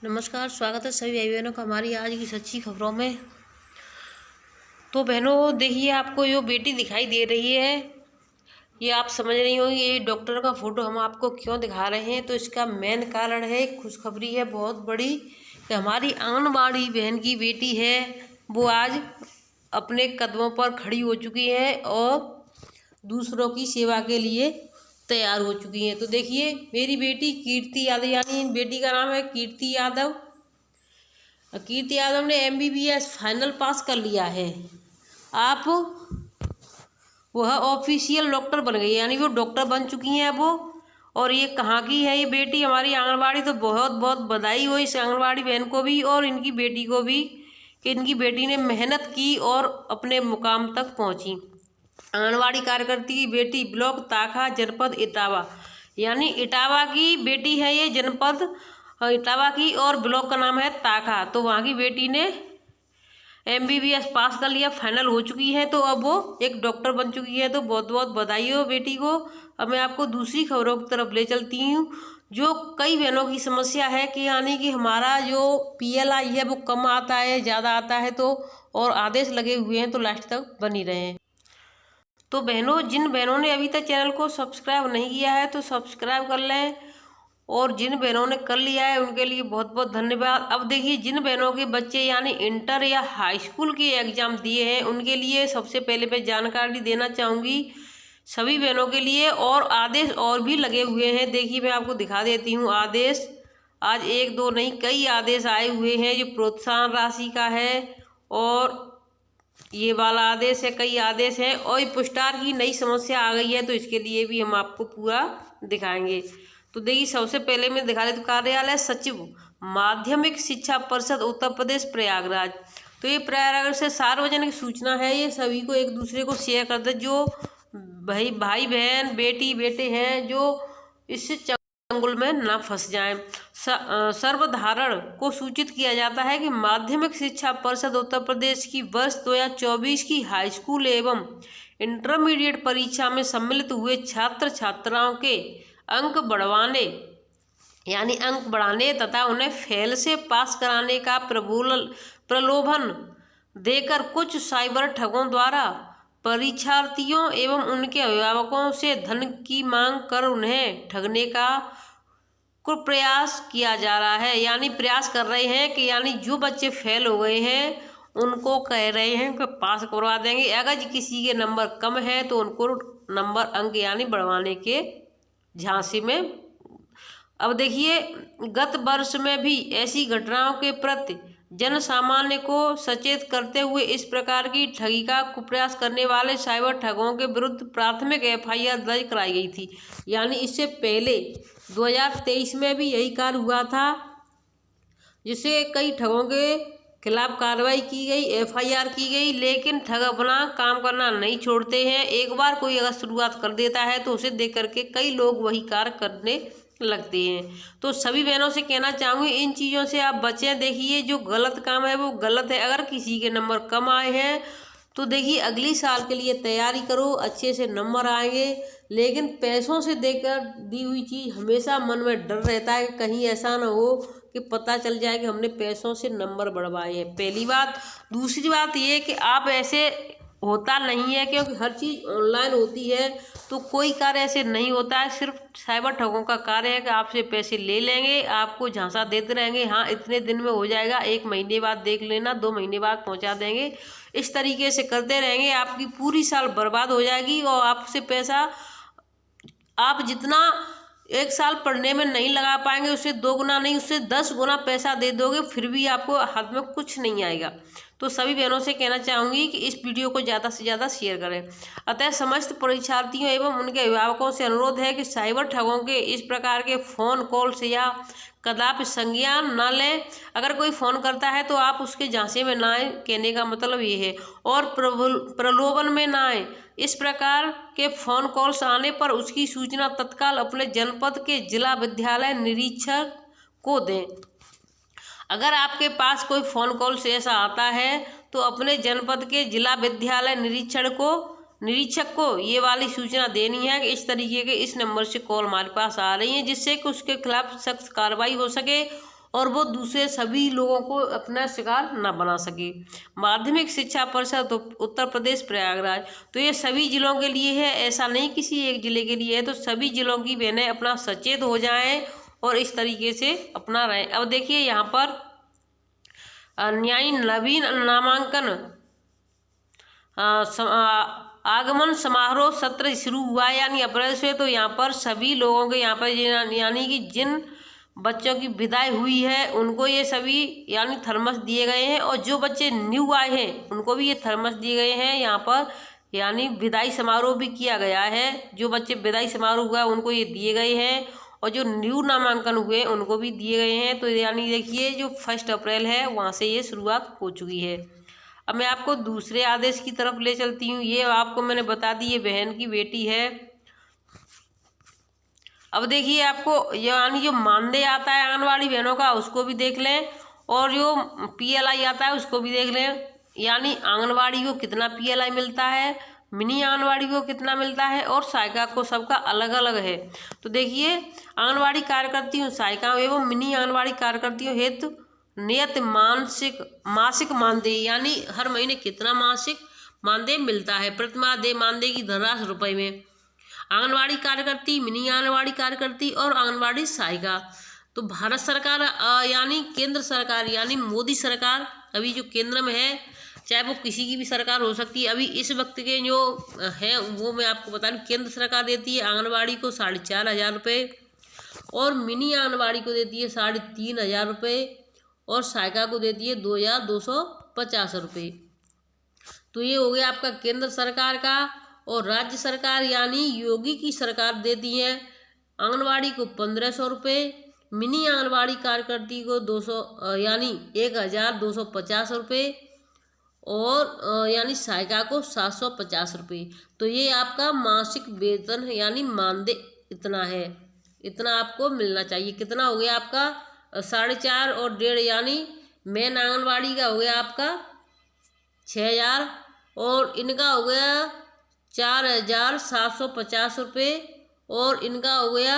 नमस्कार, स्वागत है सभी भाई बहनों का हमारी आज की सच्ची खबरों में। तो बहनों देखिए, आपको जो बेटी दिखाई दे रही है, ये आप समझ रही होंगी ये डॉक्टर का फोटो हम आपको क्यों दिखा रहे हैं। तो इसका मेन कारण है, खुशखबरी है बहुत बड़ी, कि हमारी आंगनबाड़ी बहन की बेटी है, वो आज अपने कदमों पर खड़ी हो चुकी है और दूसरों की सेवा के लिए तैयार हो चुकी हैं। तो देखिए, मेरी बेटी कीर्ति यादव, यानी बेटी का नाम है कीर्ति यादव। कीर्ति यादव ने MBBS फाइनल पास कर लिया है। आप वह ऑफिशियल डॉक्टर बन गई, यानी वो डॉक्टर बन चुकी हैं वो। और ये कहाँ की है ये बेटी, हमारी आंगनबाड़ी। तो बहुत बहुत बधाई हो इस आंगनबाड़ी बहन को भी और इनकी बेटी को भी, कि इनकी बेटी ने मेहनत की और अपने मुकाम तक पहुँची। आंगनबाड़ी कार्यकर्ती की बेटी, ब्लॉक ताखा, जनपद इटावा, यानी इटावा की बेटी है ये, जनपद इटावा की, और ब्लॉक का नाम है ताखा। तो वहाँ की बेटी ने MBBS पास कर लिया, फाइनल हो चुकी है, तो अब वो एक डॉक्टर बन चुकी है। तो बहुत बहुत बधाई हो बेटी को। अब मैं आपको दूसरी खबरों की तरफ ले चलती हूँ। जो कई बहनों की समस्या है कि यानी कि हमारा जो PLI है वो कम आता है, ज़्यादा आता है, तो और आदेश लगे हुए हैं, तो लास्ट तक बनी रहें। तो बहनों, जिन बहनों ने अभी तक चैनल को सब्सक्राइब नहीं किया है तो सब्सक्राइब कर लें, और जिन बहनों ने कर लिया है उनके लिए बहुत बहुत धन्यवाद। अब देखिए, जिन बहनों के बच्चे यानी इंटर या हाई स्कूल के एग्ज़ाम दिए हैं उनके लिए सबसे पहले मैं जानकारी देना चाहूँगी सभी बहनों के लिए। और आदेश और भी लगे हुए हैं, देखिए मैं आपको दिखा देती हूँ आदेश। आज एक दो नहीं, कई आदेश आए हुए हैं जो प्रोत्साहन राशि का है, और ये वाला आदेश है, कई आदेश हैं, और पुस्टार की नई समस्या आ गई है, तो इसके लिए भी हम आपको पूरा दिखाएंगे। तो देखिए, सबसे पहले मैं दिखा देती हूँ कार्यालय सचिव, माध्यमिक शिक्षा परिषद, उत्तर प्रदेश, प्रयागराज। तो ये प्रयागराज से सार्वजनिक सूचना है, ये सभी को एक दूसरे को शेयर कर दे, जो भाई बहन बेटी बेटे हैं, जो इससे चंगुल में ना फंस जाएं। सर्वधारण को सूचित किया जाता है कि माध्यमिक शिक्षा परिषद उत्तर प्रदेश की वर्ष 2024 की हाई स्कूल एवं इंटरमीडिएट परीक्षा में सम्मिलित हुए छात्र छात्राओं के अंक बढ़वाने, यानी अंक बढ़ाने तथा उन्हें फेल से पास कराने का प्रलोभन देकर कुछ साइबर ठगों द्वारा परीक्षार्थियों एवं उनके अभिभावकों से धन की मांग कर उन्हें ठगने का प्रयास किया जा रहा है। यानी प्रयास कर रहे हैं कि यानी जो बच्चे फेल हो गए हैं उनको कह रहे हैं कि पास करवा देंगे, अगर किसी के नंबर कम है तो उनको नंबर अंक यानी बढ़वाने के झांसे में। अब देखिए, गत वर्ष में भी ऐसी घटनाओं के प्रति जन सामान्य को सचेत करते हुए इस प्रकार की ठगी का कुप्रयास करने वाले साइबर ठगों के विरुद्ध प्राथमिक FIR दर्ज कराई गई थी। यानी इससे पहले 2023 में भी यही कार्य हुआ था, जिससे कई ठगों के खिलाफ कार्रवाई की गई, FIR की गई, लेकिन ठग अपना काम करना नहीं छोड़ते हैं। एक बार कोई अगर शुरुआत कर देता है तो उसे देख करके कई लोग वही कार्य करने लगते हैं। तो सभी बहनों से कहना चाहूँगी, इन चीज़ों से आप बचें। देखिए, जो गलत काम है वो गलत है। अगर किसी के नंबर कम आए हैं तो देखिए अगली साल के लिए तैयारी करो, अच्छे से नंबर आएंगे। लेकिन पैसों से देकर दी हुई चीज़ हमेशा मन में डर रहता है कि कहीं ऐसा ना हो कि पता चल जाए कि हमने पैसों से नंबर बढ़वाए हैं, पहली बात। दूसरी बात ये कि आप ऐसे होता नहीं है, क्योंकि हर चीज़ ऑनलाइन होती है, तो कोई कार्य ऐसे नहीं होता है। सिर्फ साइबर ठगों का कार्य है कि आपसे पैसे ले लेंगे, आपको झांसा देते रहेंगे, हाँ इतने दिन में हो जाएगा, 1 महीने बाद देख लेना, 2 महीने बाद पहुंचा देंगे। इस तरीके से करते रहेंगे, आपकी पूरी साल बर्बाद हो जाएगी, और आपसे पैसा आप जितना 1 साल पढ़ने में नहीं लगा पाएंगे, उससे 2 गुना नहीं, उससे 10 गुना पैसा दे दोगे, फिर भी आपको हाथ में कुछ नहीं आएगा। तो सभी बहनों से कहना चाहूँगी कि इस वीडियो को ज़्यादा से ज़्यादा शेयर करें। अतः समस्त परीक्षार्थियों एवं उनके अभिभावकों से अनुरोध है कि साइबर ठगों के इस प्रकार के फ़ोन कॉल से या कदापि संज्ञान न लें। अगर कोई फ़ोन करता है तो आप उसके झांसे में ना आए, कहने का मतलब ये है, और प्रलोभन में ना आए। इस प्रकार के फ़ोन कॉल्स आने पर उसकी सूचना तत्काल अपने जनपद के जिला विद्यालय निरीक्षक को दें। अगर आपके पास कोई फ़ोन कॉल से ऐसा आता है तो अपने जनपद के जिला विद्यालय निरीक्षक को ये वाली सूचना देनी है कि इस तरीके के इस नंबर से कॉल हमारे पास आ रही है, जिससे कि उसके खिलाफ सख्त कार्रवाई हो सके और वो दूसरे सभी लोगों को अपना शिकार न बना सके। माध्यमिक शिक्षा परिषद उत्तर प्रदेश प्रयागराज, तो ये सभी जिलों के लिए है, ऐसा नहीं किसी एक जिले के लिए है। तो सभी जिलों की बहनें अपना सचेत हो जाएं और इस तरीके से अपना रहें। अब देखिए यहाँ पर न्यायी नवीन नामांकन आगमन समारोह सत्र शुरू हुआ यानी अप्रैल से। तो यहाँ पर सभी लोगों के यहाँ पर यानी कि जिन बच्चों की विदाई हुई है उनको ये सभी यानी थर्मस दिए गए हैं, और जो बच्चे न्यू आए हैं उनको भी ये थर्मस दिए गए हैं। यहाँ पर यानी विदाई समारोह भी किया गया है, जो बच्चे विदाई समारोह हुआ उनको ये दिए गए हैं, और जो न्यू नामांकन हुए उनको भी दिए गए हैं। तो यानी देखिए जो 1 अप्रैल है वहाँ से ये शुरुआत हो चुकी है। अब मैं आपको दूसरे आदेश की तरफ ले चलती हूँ। ये आपको मैंने बता दी, ये बहन की बेटी है। अब देखिए आपको यानी जो मानदेय आता है आंगनवाड़ी बहनों का उसको भी देख लें, और जो PLI आता है उसको भी देख लें। यानी आंगनवाड़ी को कितना PLI मिलता है, मिनी आंगनवाड़ी को कितना मिलता है, और सहायिका को सबका अलग अलग है। तो देखिए आंगनवाड़ी कार्यकर्तियों, सहायिकाओं एवं मिनी आंगनवाड़ी कार्यकर्तियों हेतु नियत मासिक मानदेय यानी हर महीने कितना मासिक मानदेय मिलता है। प्रतिमाह मानदेय की धनराशि रुपये में। आंगनवाड़ी कार्यकर्ती, मिनी आंगनवाड़ी कार्यकर्ती और आंगनवाड़ी सहायिका, तो भारत सरकार यानी केंद्र सरकार यानी मोदी सरकार अभी जो केंद्र में है, चाहे वो किसी की भी सरकार हो सकती है, अभी इस वक्त के जो है वो मैं आपको बता दूँ, केंद्र सरकार देती है आंगनवाड़ी को 4,500 रुपये, और मिनी आंगनवाड़ी को देती है 3,500 रुपये, और सहायिका को देती है 2,250 रुपये। तो ये हो गया आपका केंद्र सरकार का। और राज्य सरकार यानी योगी की सरकार देती है आंगनवाड़ी को 1,500 रुपये, मिनी आंगनवाड़ी कार्यकर्ती को 200 यानी 1,250 रुपये, और यानी सहायिका को 750 रुपये। तो ये आपका मासिक वेतन है यानी मानदेय इतना है, इतना आपको मिलना चाहिए। कितना हो गया आपका 4.5 और 1.5, यानी मेन आंगनवाड़ी का हो गया आपका 6,000, और इनका हो गया 4,750 रुपये, और इनका हो गया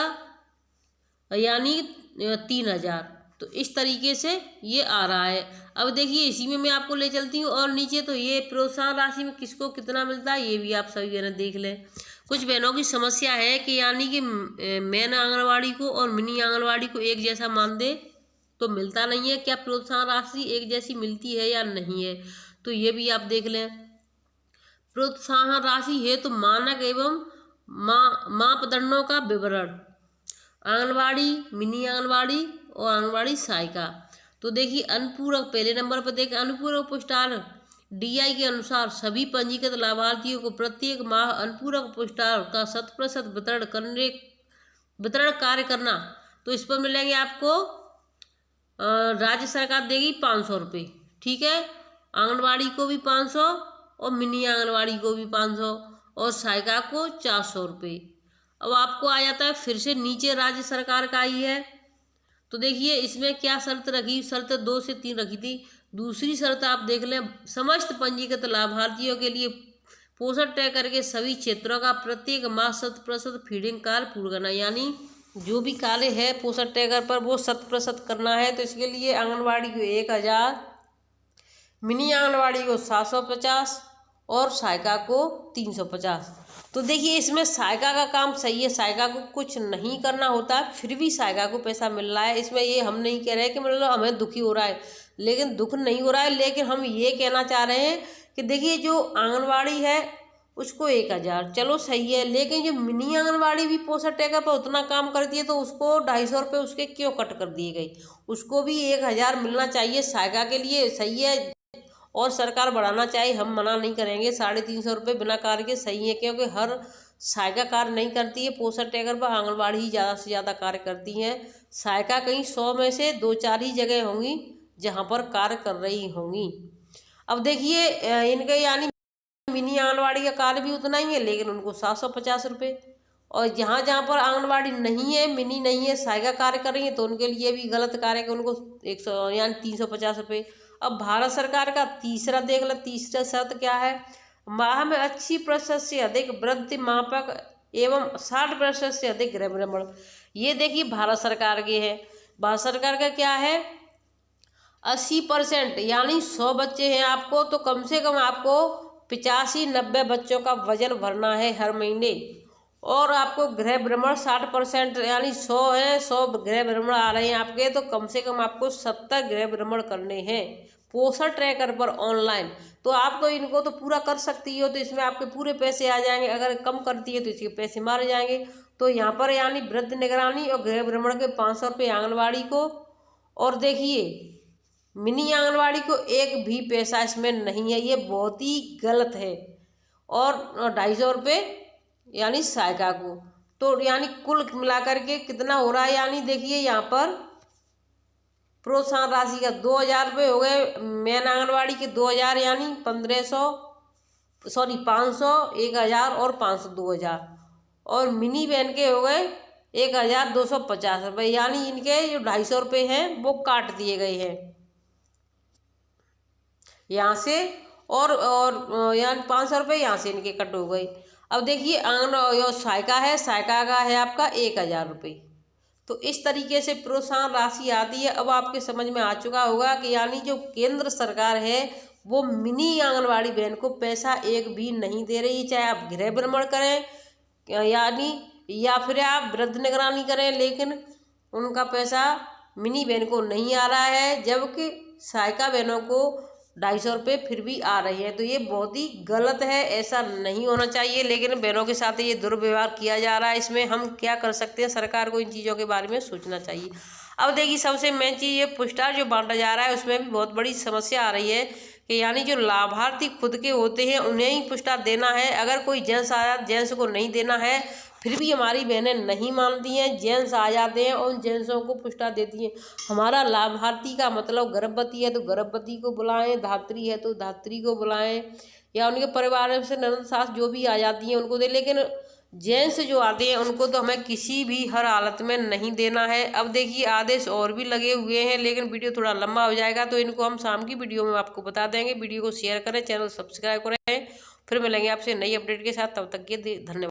यानी 3,000। तो इस तरीके से ये आ रहा है। अब देखिए इसी में मैं आपको ले चलती हूँ, और नीचे तो ये प्रोत्साहन राशि में किसको कितना मिलता है ये भी आप सभी बहनें देख लें। कुछ बहनों की समस्या है कि यानी कि मेन आंगनवाड़ी को और मिनी आंगनवाड़ी को एक जैसा मानदेय तो मिलता नहीं है, क्या प्रोत्साहन राशि एक जैसी मिलती है या नहीं है, तो ये भी आप देख लें। प्रोत्साहन राशि है तो मानक एवं मापदंडों का विवरण, आंगनवाड़ी, मिनी आंगनवाड़ी और आंगनवाड़ी सहायिका। तो देखिए अनुपूरक, पहले नंबर पर देखिए अनुपूरक पुष्टाहार DI के अनुसार सभी पंजीकृत लाभार्थियों को प्रत्येक माह अनुपूरक पुष्टाहार का 100% वितरण कार्य करना। तो इस पर मिलेंगे आपको राज्य सरकार देगी 500 रुपये, ठीक है। आंगनवाड़ी को भी 500 और मिनी आंगनवाड़ी को भी 500 और सहायिका को 400 रुपये। अब आपको आ जाता है फिर से नीचे राज्य सरकार का ही है। तो देखिए इसमें क्या शर्त रखी, शर्त 2 से 3 रखी थी। दूसरी शर्त आप देख लें, समस्त पंजीकृत लाभार्थियों के लिए पोषण तय करके सभी क्षेत्रों का प्रत्येक माह 100% फीडिंग कार्य पूर्ण करना, यानी जो भी कार्य है पोषण टैगर पर वो 100% करना है। तो इसके लिए आंगनवाड़ी को 1,000, मिनी आंगनवाड़ी को 750 और सहायिका को 350। तो देखिए इसमें सहायिका का काम सही है, सहायिका को कुछ नहीं करना होता फिर भी सहायिका को पैसा मिल रहा है। इसमें ये हम नहीं कह रहे कि मतलब हमें दुखी हो रहा है, लेकिन दुख नहीं हो रहा है, लेकिन हम ये कहना चाह रहे हैं कि देखिए जो आंगनवाड़ी है उसको 1,000 चलो सही है, लेकिन जो मिनी आंगनवाड़ी भी पोषण टैगर पर उतना काम करती है तो उसको 250 रुपये उसके क्यों कट कर दिए गई, उसको भी 1,000 मिलना चाहिए सहायिका के लिए, सही है। और सरकार बढ़ाना चाहिए, हम मना नहीं करेंगे। 350 रुपये बिना कार्य के सही है, क्योंकि हर सहायिका कार्य नहीं करती है पोषण टैगर पर, आंगनवाड़ी ही ज़्यादा से ज़्यादा कार्य करती हैं। सहायिका कहीं 100 में से 2-4 ही जगह होंगी जहाँ पर कार्य कर रही होंगी। अब देखिए इनके यानी मिनी आंगनवाड़ी का कार्य भी उतना ही है, लेकिन उनको 750 रुपये, और जहाँ जहाँ पर आंगनवाड़ी नहीं है, मिनी नहीं है, सहायिका कार्य कर रही है तो उनके लिए भी गलत कार्य है, उनको 100 यानी 350 रुपये। अब भारत सरकार का तीसरा देख लो, तीसरा शर्त क्या है, माह में 80% से अधिक वृद्धि मापक एवं 60% से अधिक भ्रमण। ये देखिए भारत सरकार के है, भारत सरकार का क्या है 80%, यानी 100 बच्चे हैं आपको तो कम से कम आपको 85-90 बच्चों का वजन भरना है हर महीने। और आपको गृह भ्रमण 60%, यानी 100 है 100 गृह भ्रमण आ रहे हैं आपके तो कम से कम आपको 70 गृह भ्रमण करने हैं पोषण ट्रैकर पर ऑनलाइन। तो आप तो इनको तो पूरा कर सकती हो तो इसमें आपके पूरे पैसे आ जाएंगे, अगर कम करती है तो इसके पैसे मारे जाएंगे। तो यहाँ पर यानी वृद्ध निगरानी और गृह भ्रमण के 500 रुपये आंगनबाड़ी को, और देखिए मिनी आंगनबाड़ी को एक भी पैसा इसमें नहीं है, ये बहुत ही गलत है। और 250 रुपये यानी सहायिका को, तो यानी कुल मिलाकर के कितना हो रहा है, यानी देखिए यहाँ पर प्रोत्साहन राशि का 2000 रुपये हो गए, मेन आंगनबाड़ी के 2000 यानी 500, 1000 और 500 2000, और मिनी वैन के हो गए 1250 रुपये, यानी इनके जो 250 रुपये हैं वो काट दिए गए हैं यहाँ से, और यानी 500 रुपये यहाँ से इनके कट हो गए। अब देखिए जो सहायिका है, सहायिका का है आपका 1000 रुपये। तो इस तरीके से प्रोत्साहन राशि आती है। अब आपके समझ में आ चुका होगा कि यानी जो केंद्र सरकार है वो मिनी आंगनबाड़ी बहन को पैसा एक भी नहीं दे रही, चाहे आप गृह भ्रमण करें यानी या फिर आप वृद्ध निगरानी करें, लेकिन उनका पैसा मिनी बहन को नहीं आ रहा है, जबकि सहायिका बहनों को 250 रुपये फिर भी आ रही है। तो ये बहुत ही गलत है, ऐसा नहीं होना चाहिए, लेकिन बहनों के साथ ये दुर्व्यवहार किया जा रहा है। इसमें हम क्या कर सकते हैं, सरकार को इन चीज़ों के बारे में सोचना चाहिए। अब देखिए सबसे मेन चीज़ ये पुरस्कार जो बांटा जा रहा है उसमें भी बहुत बड़ी समस्या आ रही है कि यानी जो लाभार्थी खुद के होते हैं उन्हें ही पुरस्कार देना है, अगर कोई जेंट्स आया जेंट्स को नहीं देना है। फिर भी हमारी बहनें नहीं मानती हैं, जेंट्स आ जाते हैं और उन जेंट्सों को पुरस्कार देती हैं। हमारा लाभार्थी का मतलब गर्भवती है तो गर्भवती को बुलाएं, धात्री है तो धात्री को बुलाएं, या उनके परिवार से ननद सास जो भी आ जाती हैं उनको दे, लेकिन जेंट्स जो आते हैं उनको तो हमें किसी भी हर हालत में नहीं देना है। अब देखिए आदेश और भी लगे हुए हैं, लेकिन वीडियो थोड़ा लंबा हो जाएगा तो इनको हम शाम की वीडियो में आपको बता देंगे। वीडियो को शेयर करें, चैनल सब्सक्राइब करें, फिर मिलेंगे आपसे नई अपडेट के साथ, तब तक के धन्यवाद।